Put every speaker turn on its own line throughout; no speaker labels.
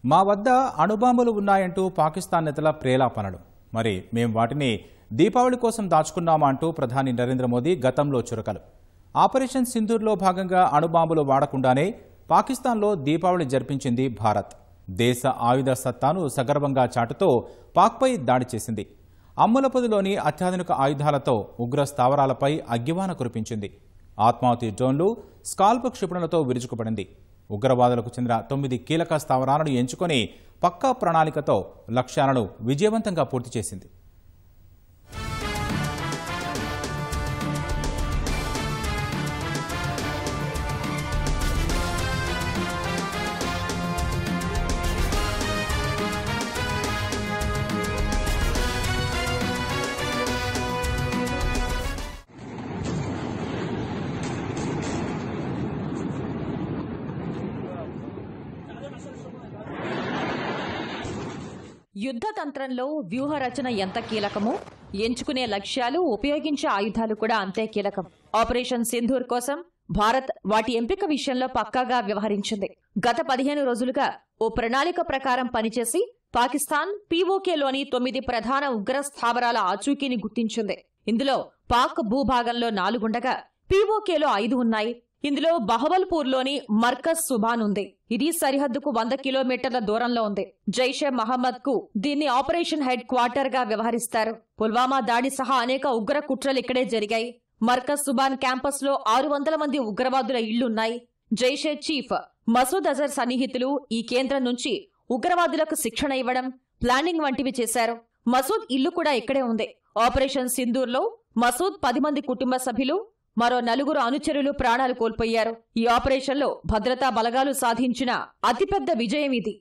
మా వద్ద అణుబాంబులు ఉన్నాయంటూ పాకిస్తాన్ నేతల ప్రేలాపనలు. మరి మేం వాటిని దీపావళి కోసం దాచుకున్నామా అంటూ ప్రధాని నరేంద్ర మోదీ గతంలో చురకలు. ఆపరేషన్ సింధూర్లో భాగంగా అణుబాంబులు వాడకుండానే పాకిస్తాన్లో దీపావళి జరిపించింది భారత్. దేశ ఆయుధ సత్తాను సగర్వంగా చాటుతో పాక్పై దాడి చేసింది. అమ్ములపొదిలోని అత్యాధునిక ఆయుధాలతో ఉగ్ర స్థావరాలపై అగ్గివాన కురిపించింది. ఆత్మాహుతి డ్రోన్లు, స్కాల్ప్ క్షిపణులతో విరుచుకుపడింది. ఉగ్రవాదులకు చెందిన 9 కీలక స్థావరాలను ఎంచుకొని పక్కా ప్రణాళికతో లక్ష్యాలను విజయవంతంగా పూర్తి చేసింది.
యుద్ధ తంత్రంలో వ్యూహ రచన ఎంత కీలకమో, ఎంచుకునే లక్ష్యాలు, ఉపయోగించే ఆయుధాలు కూడా అంతే కీలకం. ఆపరేషన్ సింధూర్ కోసం భారత్ వాటి ఎంపిక విషయంలో పక్కాగా వ్యవహరించింది. గత 15 రోజులుగా ఓ ప్రణాళిక ప్రకారం పనిచేసి పాకిస్తాన్ పీఓకేలోని 9 ప్రధాన ఉగ్ర స్థావరాల ఆచూకీని గుర్తించింది. ఇందులో పాక్ భూభాగంలో 4 ఉండగా పీఓకేలో 5 ఉన్నాయి. ఇందులో బహవల్పూర్లోని మర్కజ్ సుబాన్ ఉంది. ఇది సరిహద్దుకు 100 కిలోమీటర్ల దూరంలో ఉంది. జైషే మహమ్మద్ కు దీన్ని ఆపరేషన్ హెడ్ క్వార్టర్ గా వ్యవహరిస్తారు. పుల్వామా దాడి సహా అనేక ఉగ్ర కుట్రలు ఇక్కడే జరిగాయి. మర్కజ్ సుబాన్ క్యాంపస్ లో 600 మంది ఉగ్రవాదుల ఇళ్లున్నాయి. జైషే చీఫ్ మసూద్ అజర్ సన్నిహితులు ఈ కేంద్రం నుంచి ఉగ్రవాదులకు శిక్షణ ఇవ్వడం, ప్లానింగ్ వంటివి చేశారు. మసూద్ ఇల్లు కూడా ఇక్కడే ఉంది. ఆపరేషన్ సింధూర్లో మసూద్ 10 మంది కుటుంబ సభ్యులు, మరో 4 అనుచరులు ప్రాణాలు కోల్పోయారు. ఈ ఆపరేషన్లో భద్రతా బలగాలు సాధించిన అతిపెద్ద విజయం ఇది.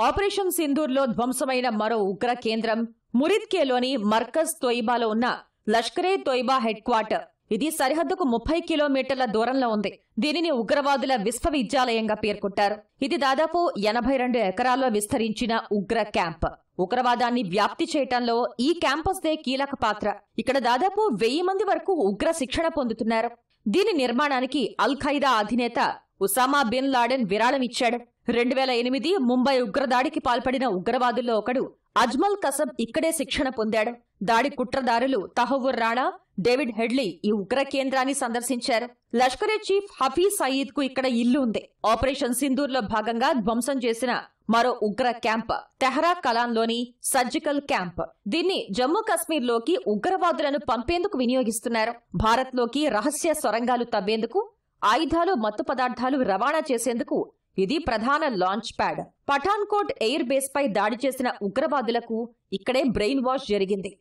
ఆపరేషన్ సింధూర్లో ధ్వంసమైన మరో ఉగ్ర కేంద్రం మురిద్కేలోని మర్కజ్ తొయిబాలో ఉన్న లష్కరే తొయిబా హెడ్ క్వార్టర్. ఇది సరిహద్దుకు 30 కిలోమీటర్ల దూరంలో ఉంది. దీనిని ఉగ్రవాదుల విశ్వవిద్యాలయంగా పేర్కొంటారు. ఇది దాదాపు 82 ఎకరాల్లో విస్తరించిన ఉగ్ర క్యాంప్. ఉగ్రవాదాన్ని వ్యాప్తి చేయటంలో ఈ క్యాంపస్దే కీలక పాత్ర. ఇక్కడ దాదాపు 1000 మంది వరకు ఉగ్ర శిక్షణ పొందుతున్నారు. దీని నిర్మాణానికి అల్ ఖైదా అధినేత ఉసామా బిన్ లాడెన్ విరాళం ఇచ్చాడు. 2008 ముంబై ఉగ్రదాడికి పాల్పడిన ఉగ్రవాదుల్లో ఒకడు అజ్మల్ కసబ్ ఇక్కడే శిక్షణ పొందాడు. దాడి కుట్రదారులు తహవ్వుర్ రాణా, డేవిడ్ హెడ్లీ ఈ ఉగ్ర కేంద్రాన్ని సందర్శించారు. లష్కరే చీఫ్ హఫీజ్ సయీద్ కు ఇక్కడ ఇల్లు ఉంది. ఆపరేషన్ సింధూర్లో భాగంగా ధ్వంసం చేసిన మరో ఉగ్ర క్యాంప్ తెహ్రా కలాన్లోని సర్జికల్ క్యాంప్. దీన్ని జమ్మూ కశ్మీర్లోకి ఉగ్రవాదులను పంపేందుకు వినియోగిస్తున్నారు. భారత్లోకి రహస్య సొరంగాలు తవ్వేందుకు, ఆయుధాలు, మత్తు పదార్థాలు రవాణా చేసేందుకు ఇది ప్రధాన launch pad. Pathankot air base పై దాడి చేసిన ఉగ్రవాదులకు ఇక్కడే బ్రెయిన్ వాష్ జరిగింది.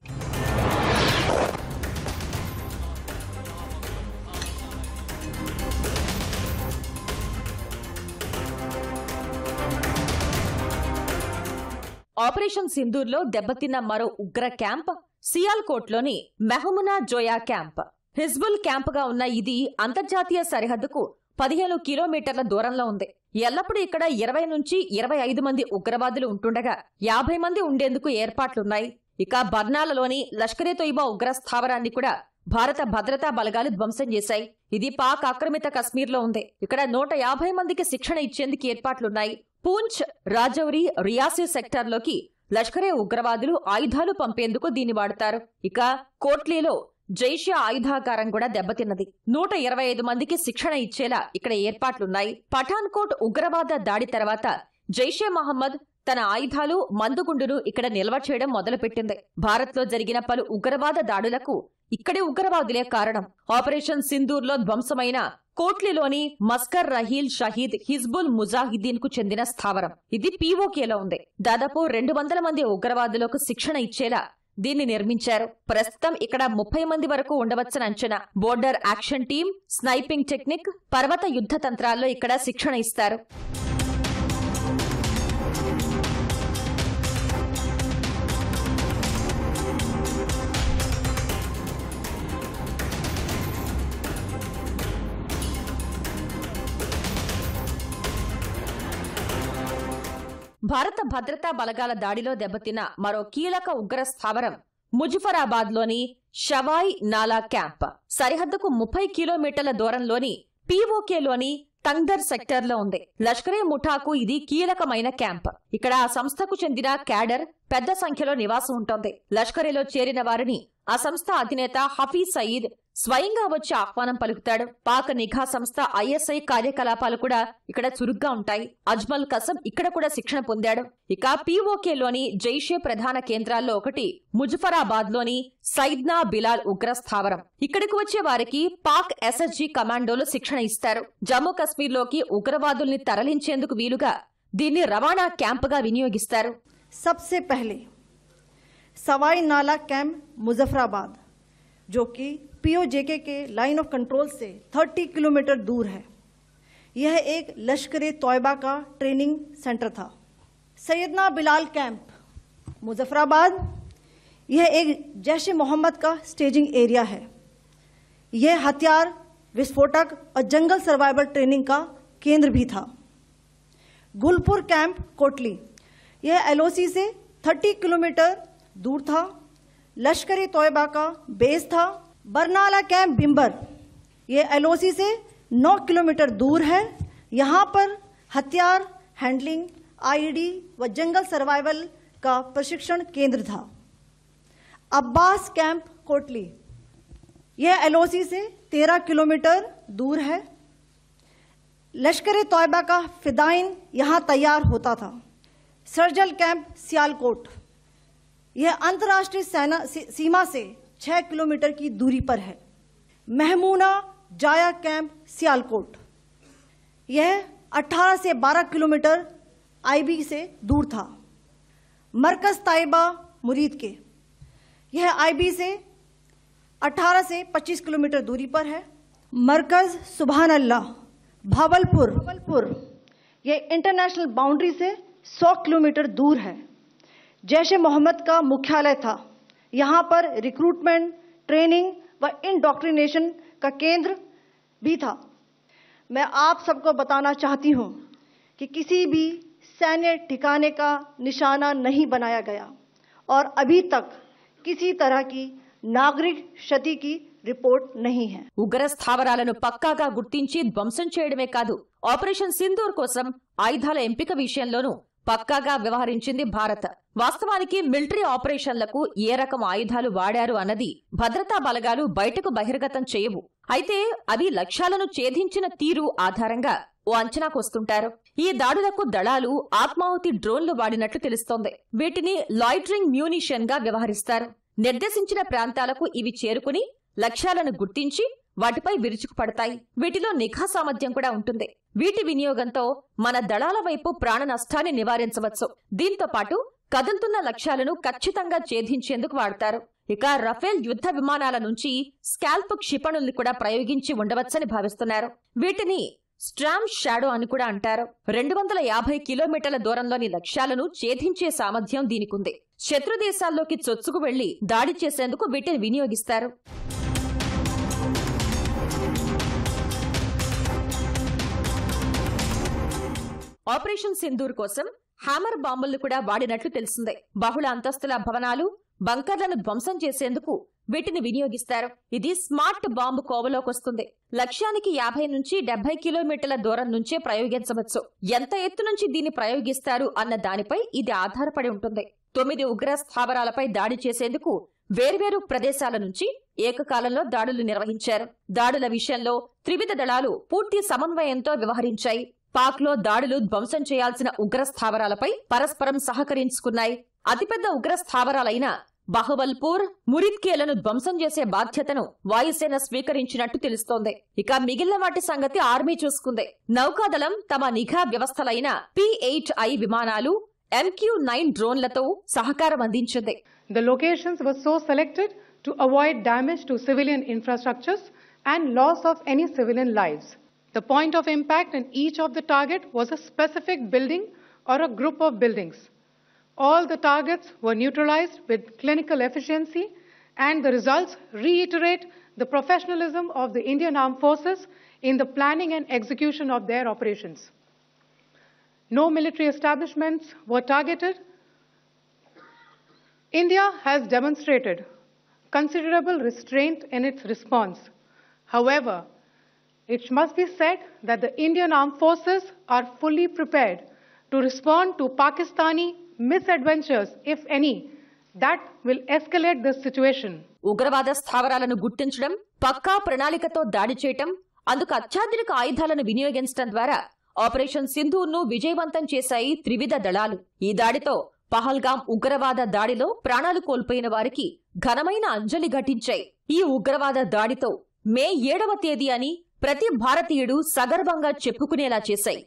ఆపరేషన్ సింధూర్లో దెబ్బతిన్న మరో ఉగ్ర క్యాంప్ సియాల్కోట్లోని మెహమునా జోయా క్యాంప్. హిజ్బుల్ క్యాంపుగా ఉన్న ఇది అంతర్జాతీయ సరిహద్దుకు 15 కిలోమీటర్ల దూరంలో ఉంది. ఎల్లప్పుడూ ఇక్కడ 20 నుంచి 25 మంది ఉగ్రవాదులు ఉంటుండగా 50 మంది ఉండేందుకు ఏర్పాట్లున్నాయి. ఇక బర్నాలలోని లష్కరే తొయిబా ఉగ్ర స్థావరాన్ని కూడా భారత భద్రతా బలగాలు ధ్వంసం చేశాయి. ఇది పాక్ ఆక్రమిత కశ్మీర్లో ఉంది. ఇక్కడ 150 మందికి శిక్షణ ఇచ్చేందుకు ఏర్పాట్లున్నాయి. పూంచ్, రాజౌరి, రియాసీ సెక్టార్లోకి లష్కరే ఉగ్రవాదులు ఆయుధాలు పంపేందుకు దీన్ని వాడతారు. ఇక కోట్లీలో జైషే ఆయుధాగారం కూడా దెబ్బతిన్నది. 125 మందికి శిక్షణ ఇచ్చేలా ఇక్కడ ఏర్పాట్లున్నాయి. పఠాన్కోట్ ఉగ్రవాద దాడి తర్వాత జైషే మహమ్మద్ తన ఆయుధాలు, మందుగుండును ఇక్కడ నిల్వ చేయడం మొదలుపెట్టింది. భారత్లో జరిగిన పలు ఉగ్రవాద దాడులకు ఇక్కడే ఉగ్రవాదులే కారణం. ఆపరేషన్ సింధూర్లో ధ్వంసమైన కోట్లీలోని మస్కర్ రహీల్ షహీద్ హిజ్బుల్ ముజాహిదీన్ కు చెందిన స్థావరం. ఇది పీఓకేలో ఉంది. దాదాపు 200 మంది ఉగ్రవాదులకు శిక్షణ ఇచ్చేలా దీన్ని నిర్మించారు. ప్రస్తుతం ఇక్కడ 30 మంది వరకు ఉండవచ్చని అంచనా. Border action team, sniping technique, పర్వత యుద్ధ తంత్రాల్లో ఇక్కడ శిక్షణ ఇస్తారు. భారత భద్రతా బలగాల దాడిలో దెబ్బతిన్న మరో కీలక ఉగ్ర స్థావరం ముజఫరాబాద్లోని షవాయ్ నాలా క్యాంప్ సరిహద్దుకు 30 కిలోమీటర్ల దూరంలోని పీఓకేలోని తంగ్దర్ సెక్టార్లో ఉంది. లష్కరే ముఠాకు ఇది కీలకమైన క్యాంప్. ఇక్కడ ఆ సంస్థకు చెందిన క్యాడర్ పెద్ద సంఖ్యలో నివాసం ఉంటోంది. లష్కరేలో చేరిన వారిని ఆ సంస్థ అధినేత హఫీజ్ సయీద్ స్వయంగా వచ్చి ఆహ్వానం పలుకుతాడు. పాక్ నిఘా సంస్థ ఐఎస్ఐ కార్యకలాపాలు కూడా ఇక్కడ చురుగ్గా ఉంటాయి. అజ్మల్ కసం ఇక్కడ కూడా శిక్షణ పొందాడు. ఇక పీఓకేలోని జైషే ప్రధాన కేంద్రాల్లో ఒకటి ముజఫరాబాద్లోని సైద్నా బిలాల్ ఉగ్ర స్థావరం. ఇక్కడికి వచ్చే వారికి పాక్ ఎస్ఎస్జీ కమాండోలు శిక్షణ ఇస్తారు. జమ్మూ కశ్మీర్లోకి ఉగ్రవాదుల్ని తరలించేందుకు వీలుగా దీన్ని రవాణా క్యాంపుగా వినియోగిస్తారు.
सबसे पहले सवाई नाला कैंप मुजफ्फराबाद, जो कि पीओजेके के लाइन ऑफ कंट्रोल से 30 किलोमीटर दूर है, यह एक लश्कर-ए तौयबा का ट्रेनिंग सेंटर था. सैयदना बिलाल कैंप मुजफ्फराबाद, यह एक जैश मोहम्मद का स्टेजिंग एरिया है. यह हथियार, विस्फोटक और जंगल सर्वाइवल ट्रेनिंग का केंद्र भी था. गुलपुर कैंप कोटली, यह एलओसी से 30 किलोमीटर दूर था. लश्कर-ए तौयबा का बेस था. बरनाला कैंप बिम्बर, यह एलओसी से 9 किलोमीटर दूर है. यहाँ पर हथियार, हैंडलिंग, आईईडी व जंगल सर्वाइवल का प्रशिक्षण केंद्र था. अब्बास कैंप कोटली, यह एलओसी से 13 किलोमीटर दूर है. लश्कर-ए तौयबा का फिदाइन यहाँ तैयार होता था. सर्जल कैंप सियालकोट, यह अंतर्राष्ट्रीय सीमा से 6 किलोमीटर की दूरी पर है. महमूना जाया कैंप सियालकोट, यह 18 से 12 किलोमीटर आईबी से दूर था. मरकज ताइबा मुरीद के, यह आईबी से 18 से 25 किलोमीटर दूरी पर है. मरकज सुभान अल्लाह भावलपुर, यह इंटरनेशनल बाउंड्री से 100 किलोमीटर दूर है. जैश मोहम्मद का मुख्यालय था. यहाँ पर रिक्रूटमेंट, ट्रेनिंग व इंडॉक्ट्रिनेशन का केंद्र भी था. मैं आप सबको बताना चाहती हूँ कि किसी भी सैन्य ठिकाने का निशाना नहीं बनाया गया और अभी तक किसी तरह की नागरिक क्षति की రిపోర్ట్ नहीं है.
ఉగ్ర స్థావరాలను పక్కాగా గుర్తించి ధ్వంసం చేయడమే కాదు, ఆపరేషన్ సింధూర్ కోసం ఆయుధాల ఎంపిక విషయంలోనూ పక్కాగా వ్యవహరించింది భారత్. వాస్తవానికి మిలిటరీ ఆపరేషన్లకు ఏ రకం ఆయుధాలు వాడారు అన్నది భద్రతా బలగాలు బయటకు బహిర్గతం చేయవు. అయితే అవి లక్ష్యాలను ఛేదించిన తీరు ఆధారంగా ఓ అంచనాకొస్తుంటారు. ఈ దాడులకు దళాలు ఆత్మాహుతి డ్రోన్లు వాడినట్లు తెలుస్తోంది. వీటిని లాయిటరింగ్ మ్యూనిషన్ గా వ్యవహరిస్తారు. నిర్దేశించిన ప్రాంతాలకు ఇవి చేరుకుని లక్ష్యాలను గుర్తించి వాటిపై విరుచుకుపడతాయి. వీటిలో నిఘా సామర్థ్యం కూడా ఉంటుంది. వీటి వినియోగంతో మన దళాల వైపు ప్రాణ నష్టాన్ని నివారించవచ్చు. దీంతో పాటు కదులుతున్న లక్ష్యాలను ఖచ్చితంగా ఛేదించేందుకు వాడతారు. ఇక రఫేల్ యుద్ధ విమానాల నుంచి స్కాల్ప్ క్షిపణుల్ని కూడా ప్రయోగించి ఉండవచ్చని భావిస్తున్నారు. వీటిని స్ట్రామ్ షాడో అని కూడా అంటారు. 250 కిలోమీటర్ల దూరంలోని లక్ష్యాలను ఛేదించే సామర్థ్యం దీనికుంది. శత్రు దేశాల్లోకి చొచ్చుకు వెళ్లి దాడి చేసేందుకు వీటిని వినియోగిస్తారు. ఆపరేషన్ సింధూర్ కోసం హ్యామర్ బాంబులను కూడా వాడినట్లు తెలిసిందే. బహుళ అంతస్తుల భవనాలు, బంకర్లను ధ్వంసం చేసేందుకు వీటిని వినియోగిస్తారు. ఇది స్మార్ట్ బాంబు కోవలోకొస్తుంది. లక్ష్యానికి 50 నుంచి 70 కిలోమీటర్ల దూరం నుంచే ప్రయోగించవచ్చు. ఎంత ఎత్తు నుంచి దీన్ని ప్రయోగిస్తారు అన్న దానిపై ఇది ఆధారపడి ఉంటుంది. 9 ఉగ్ర స్థావరాలపై దాడి చేసేందుకు వేర్వేరు ప్రదేశాల నుంచి ఏకకాలంలో దాడులు నిర్వహించారు. దాడుల విషయంలో త్రివిధ దళాలు పూర్తి సమన్వయంతో వ్యవహరించాయి. పాక్లో దాడులు ధ్వంసం చేయాల్సిన ఉగ్ర స్థావరాలపై పరస్పరం సహకరించుకున్నాయి. అతిపెద్ద ఉగ్ర స్థావరాలైన బహవల్పూర్, మురిద్కేలను ధ్వంసం చేసే బాధ్యతను వాయుసేన స్వీకరించినట్టు తెలుస్తోంది. ఇక మిగిలిన వాటి సంగతి ఆర్మీ చూసుకుంది. నౌకాదళం తమ నిఘా వ్యవస్థలైన P-8I విమానాలు, MQ-9 డ్రోన్లతో సహకారం అందించింది.
The locations were so selected to avoid damage to civilian infrastructures and loss of any civilian lives. The point of impact in each of the target was a specific building or a group of buildings. All the targets were neutralized with clinical efficiency, and the results reiterate the professionalism of the Indian Armed Forces in the planning and execution of their operations. No military establishments were targeted. India has demonstrated considerable restraint in its response. However, it must be said that the Indian armed forces are fully prepared to respond to Pakistani misadventures, if any, that will escalate the situation.
ఉగ్రవాద స్థావరాలను గుర్తించడం, పక్కా ప్రణాళికతో దాడి చేయటం, అందుకు అత్యాధునిక ఆయుధాలను వినియోగించడం ద్వారా ఆపరేషన్ సింధూర్ను విజయవంతం చేశాయి త్రివిధ దళాలు. ఈ దాడితో పహల్గాం ఉగ్రవాద దాడిలో ప్రాణాలు కోల్పోయిన వారికి ఘనమైన అంజలి ఘటించాయి. ఈ ఉగ్రవాద దాడితో మే 7వ తేదీ అని ప్రతి భారతీయుడు సగర్వంగా చెప్పుకునేలా చేశాయి.